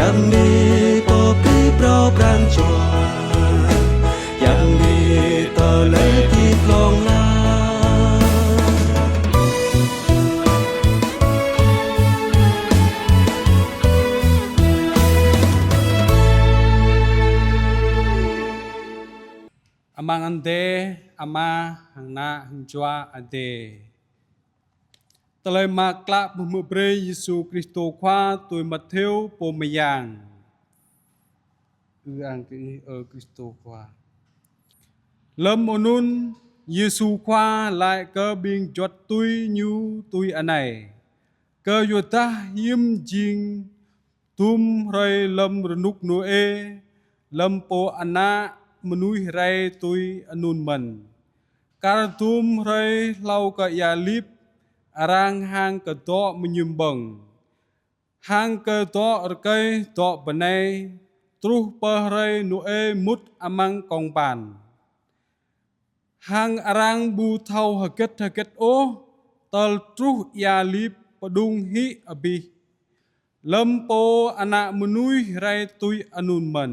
yang ni popi pro brang chua yang ni to le ti plong la Amang ande ama hang na hang chua ade tele makla bumubre Yesu Kristo kwa tui Matthew pomayang ang ki Kristo kwa lâm onun Yesu kwa lại cơ biên chốt tui nhu tui anai cơ yota yim jing tum rai lâm renuk nu e lâm po ana menui rai tui anun man kar tum rai lau ka ya lip arang hang ka to menyumbang hang ka to rkai to banai truh pa rai nu e mut amang kong pan hang arang bu thau haket o tal truh ya lip padung hi abi lâm po ana menui rai tui anun man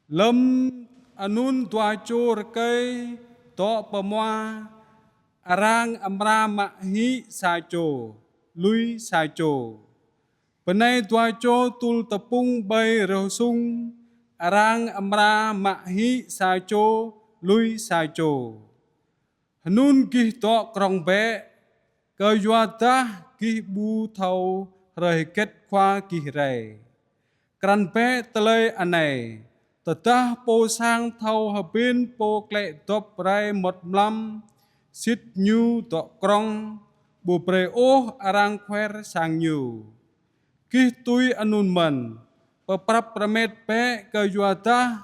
lâm anun tua cho rkai to pamwa arang amra ma hi sa cho lui sa cho penai tua cho tul tepung bay rosung arang amra ma hi sa cho lui sa cho hanun ki to krong be cơ yuata ki bu thau rời kết khoa ki rai kran pe tele anai tatah po sang thau habin po kle top rai một lam sit nhu to krong bu pre o arang khwer sang nhu ki tui anun man peprap pramet pe ke yuata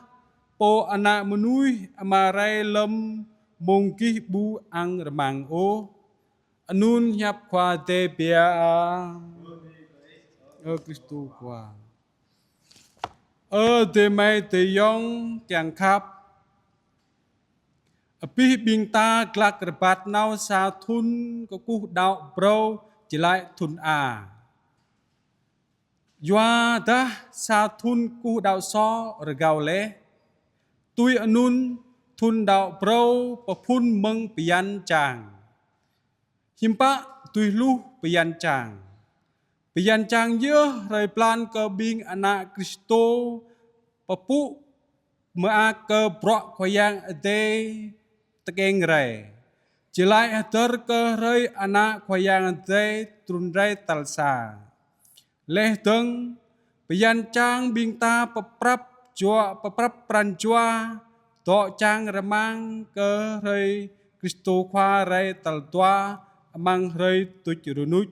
po anak menui amarai lem mungki bu ang remang o anun nyap kwa te bia Kristo kwa te mai te yong tiang khap api bing ta klak rebat nau sa thun ko ku dau bro jilai thun a yua ta sa thun ku dau so regau le tui anun thun dau bro papun meng pian chang himpa tui lu pian chang ye rai plan ke bing anak Kristo papu ma ke brok khoyang ade tekeng rai jilai ater ke rai anak khoyang ade trun rai talsa leh deng pian chang bing ta paprap jua paprap pran jua to chang remang ke rai Kristo khwa rai tal tua amang rai tuj runuj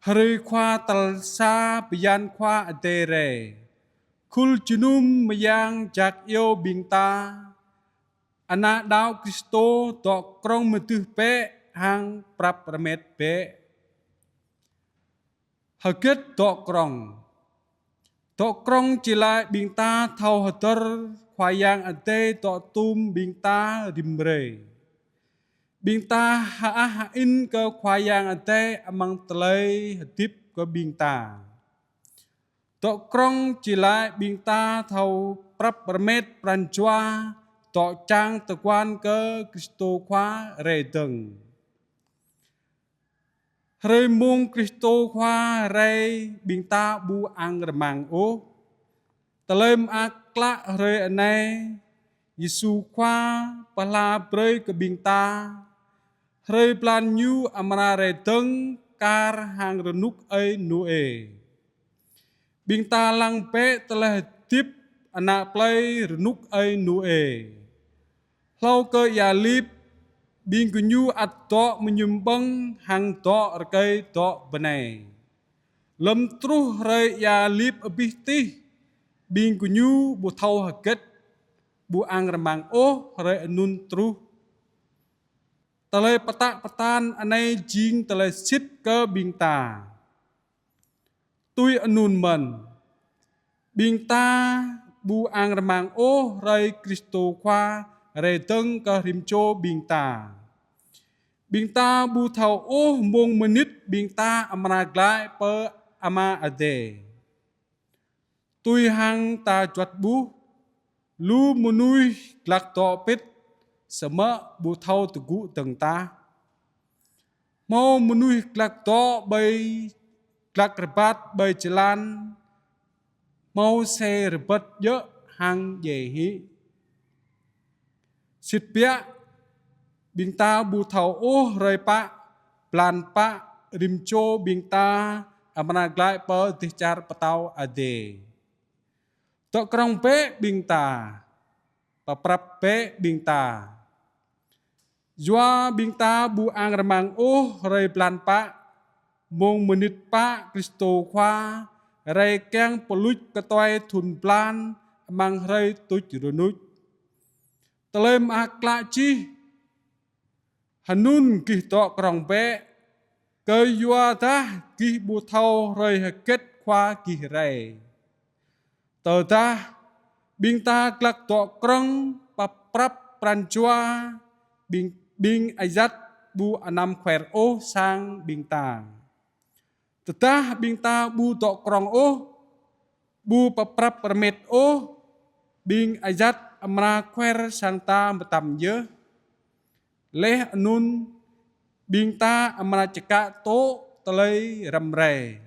hari khwa tal sa pian khwa ade re kul junum mayang jak yo bing ta anak dau Kristo to krong metuh pe hang prap remet pe haget to krong jilai bing ta thau hater khwayang ade to tum bing ta rimre bing ta ha in ke khwayang ade amang telai hadip ke bing ta to krong jilai bing ta thau prap remet pran jua to chang te quan ke Kristo khwa re deng re mung Kristo khwa re bing ta bu ang remang o telem akla re anai Yesu khwa pala brei ke bing ta re plan nyu amra re deng kar hang renuk ai nu e bing ta lang pe telah tip anak play renuk ai nu e lau ke ya lip bing kunyu at to menyumbang hang to rekai to benai lem truh re ya lip abih tih bing kunyu bu thau haket bu ang remang o re anun truh tele patak patan anai jing tele sit ke bing ta tui anun man bing ta bu ang remang o rai Kristo khwa re deng ke rim cho bing ta bu thau o mong menit bing ta amra glai pe ama ade tui hang ta chuat bu lu munui klak to pit sama bu thau tu gu tầng ta mau munui klak to bay klak rebat bay jalan mau xe rebat dơ hang về hi sit pia bing ta bu thau ô rơi pa plan pa rim cho bing ta amana glai pa tichar patau ade to krong pe bing ta pa prap pe bing ta Jua bing ta bu ang ramang ô rơi plan pa mong menit pa Kristo khoa rơi keng peluch ketoi thun plan mang rơi tuch runut telem akla chi hanun kih to krong pe cơ yua ta kih bu thau rơi ha kết khoa kih rơi tờ ta bing ta klak to krong pa prap pran chua bing ayat bu anam khwer ô sang bing ta teta bing ta bu to krong ô bu pa prap permet ô bing ayat amra khwer sang ta matam ye leh anun bing ta amra ceka to telai ram re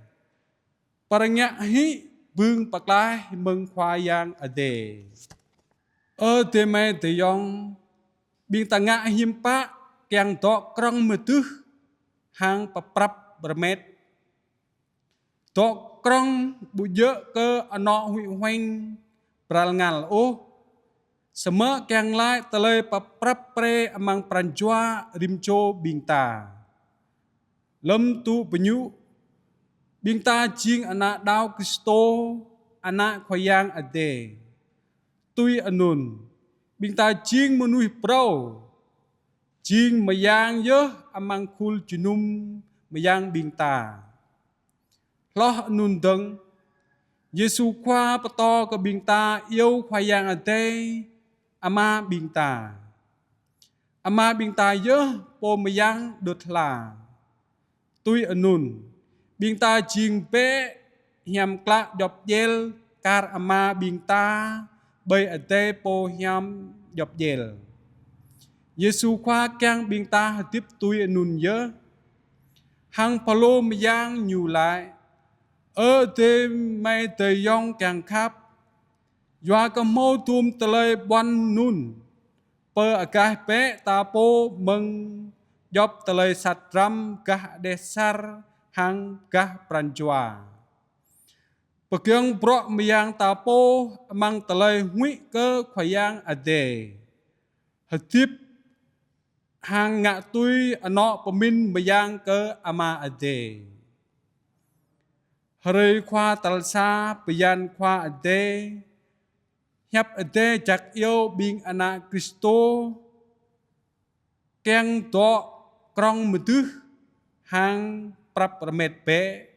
paranya hi bưng bạc lai mừng khoa yang ade te mai te yong bing ta ngạ hiểm pa keng to krong metuh hang paprap bermet to krong bu ye ke ano hui hoing pral ngal o sama keng lai telai paprap pre amang pranjua rimcho bing ta lem tu penyu bing ta jing anak dau Kristo anak khoyang ade tui anun bing ta jing menui pro jing mayang ye amang kul junum mayang bing ta loh anun deng Yesu khoa pato ke bing ta yêu khoyang ade ama bing ta ye po mayang dot la tui anun bing ta jing pe hiam kla dop yel kar ama bing ta bay ade po hiam dop yel Yesu khoa kang bing ta tiếp tui anun ye hang palo myang nyu lại te mai te yong kang khap ywa ka mo tum tele bon nun per akah pe ta po meng dop tele satram kah desar hang kah pranjua pekyang pro myang ta po mang tele hui ke khoyang ade hatip hang ngạ tui ano pemin myang ke ama ade hari khoa talsa pian khoa ade hiap ade jak yo bing anak Kristo keng to krong metuh hang prap permet pe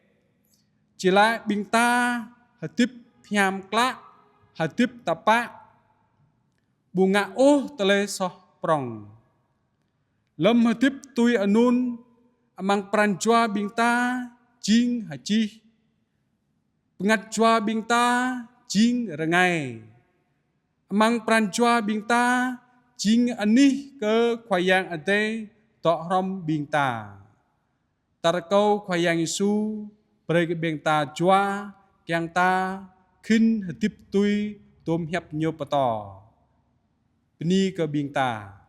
chila bing ta hatip hiam kla hatip tapa bunga oh tele soh prong lem hatip tui anun amang pranjua bing ta jing haji pengat jua bing ta jing rengai amang pranjua bing ta jing anih ke khoyang ade to rom bing ta tarkau khoyang Yesu beri bing ta jua kyang ta khin hatip tui tom hiap nyo pato bni ke bing ta